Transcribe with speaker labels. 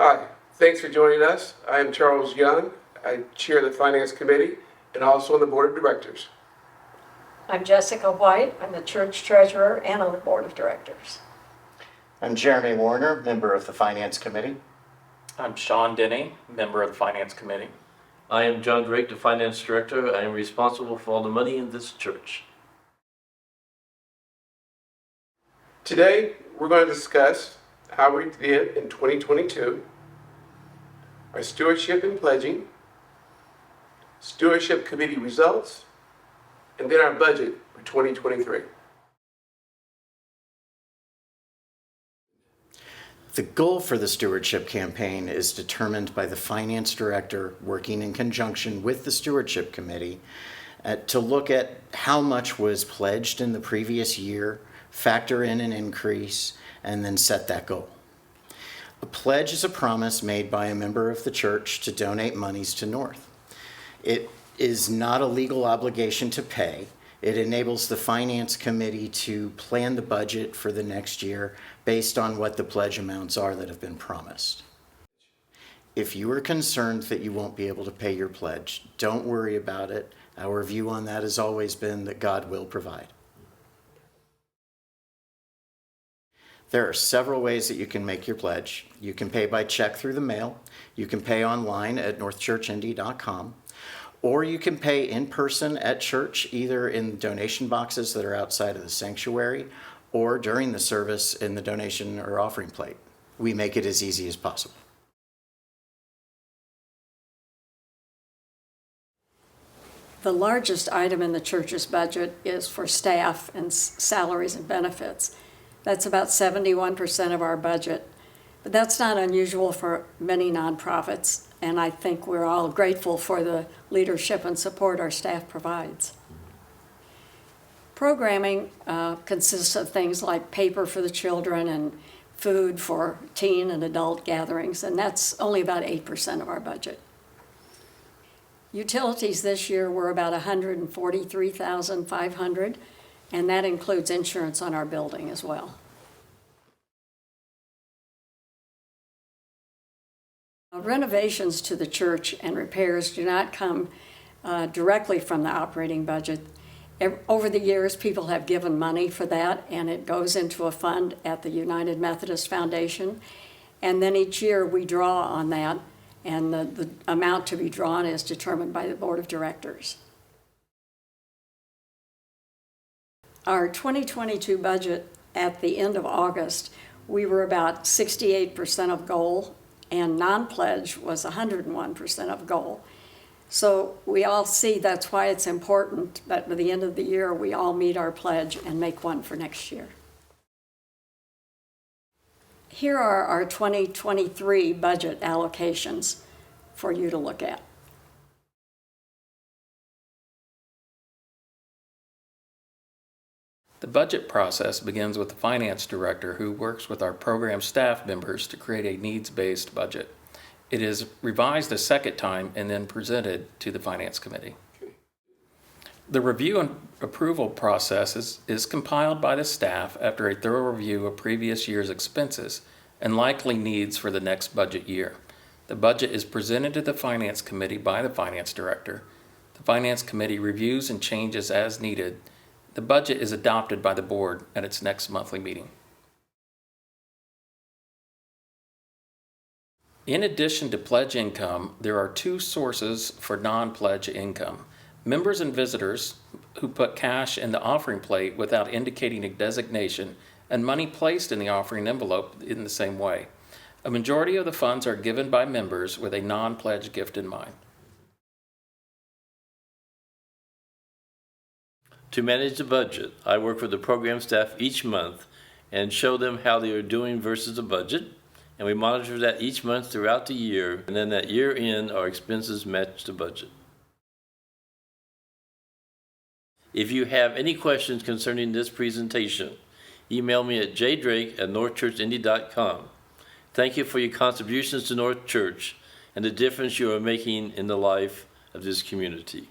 Speaker 1: Hi, thanks for joining us. I am Charles Young. I chair the Finance Committee and also on the Board of Directors.
Speaker 2: I'm Jessica White. I'm the church treasurer and on the board of directors.
Speaker 3: I'm Jeremy Warner, member of the Finance Committee.
Speaker 4: I'm Sean Denny, member of the Finance Committee.
Speaker 5: I am John Drake, the Finance Director. I am responsible for all the money in this church.
Speaker 1: Today, we're going to discuss how we did in 2022, our stewardship and pledging, stewardship committee results, and then our budget for 2023.
Speaker 3: The goal for the stewardship campaign is determined by the finance director working in conjunction with the stewardship committee to look at how much was pledged in the previous year, factor in an increase, and then set that goal. A pledge is a promise made by a member of the church to donate monies to North. It is not a legal obligation to pay. It enables the finance committee to plan the budget for the next year based on what the pledge amounts are that have been promised. If you are concerned that you won't be able to pay your pledge, don't worry about it. Our view on that has always been that God will provide. There are several ways that you can make your pledge. You can pay by check through the mail. You can pay online at northchurchindy.com. Or you can pay in person at church, either in donation boxes that are outside of the sanctuary or during the service in the donation or offering plate. We make it as easy as possible.
Speaker 2: The largest item in the church's budget is for staff and salaries and benefits. That's about 71% of our budget. But that's not unusual for many nonprofits, and I think we're all grateful for the leadership and support our staff provides. Programming consists of things like paper for the children and food for teen and adult gatherings, and that's only about 8% of our budget. Utilities this year were about $143,500, and that includes insurance on our building as well. Renovations to the church and repairs do not come directly from the operating budget. Over the years, people have given money for that, and it goes into a fund at the United Methodist Foundation. And then each year we draw on that, and the amount to be drawn is determined by the board of directors. Our 2022 budget at the end of August, we were about 68% of goal, and non-pledge was 101% of goal. So we all see that's why it's important that by the end of the year we all meet our pledge and make one for next year. Here are our 2023 budget allocations for you to look at.
Speaker 4: The budget process begins with the finance director, who works with our program staff members to create a needs-based budget. It is revised a second time and then presented to the finance committee. The review and approval process is compiled by the staff after a thorough review of previous year's expenses and likely needs for the next budget year. The budget is presented to the finance committee by the finance director. The finance committee reviews and changes as needed. The budget is adopted by the board at its next monthly meeting. In addition to pledge income, there are two sources for non-pledge income. Members and visitors who put cash in the offering plate without indicating a designation, and money placed in the offering envelope in the same way. A majority of the funds are given by members with a non-pledge gift in mind.
Speaker 5: To manage the budget, I work with the program staff each month and show them how they are doing versus the budget, and we monitor that each month throughout the year, and then at year end, our expenses match the budget. If you have any questions concerning this presentation, email me at jdrake@northchurchindy.com. Thank you for your contributions to North Church and the difference you are making in the life of this community.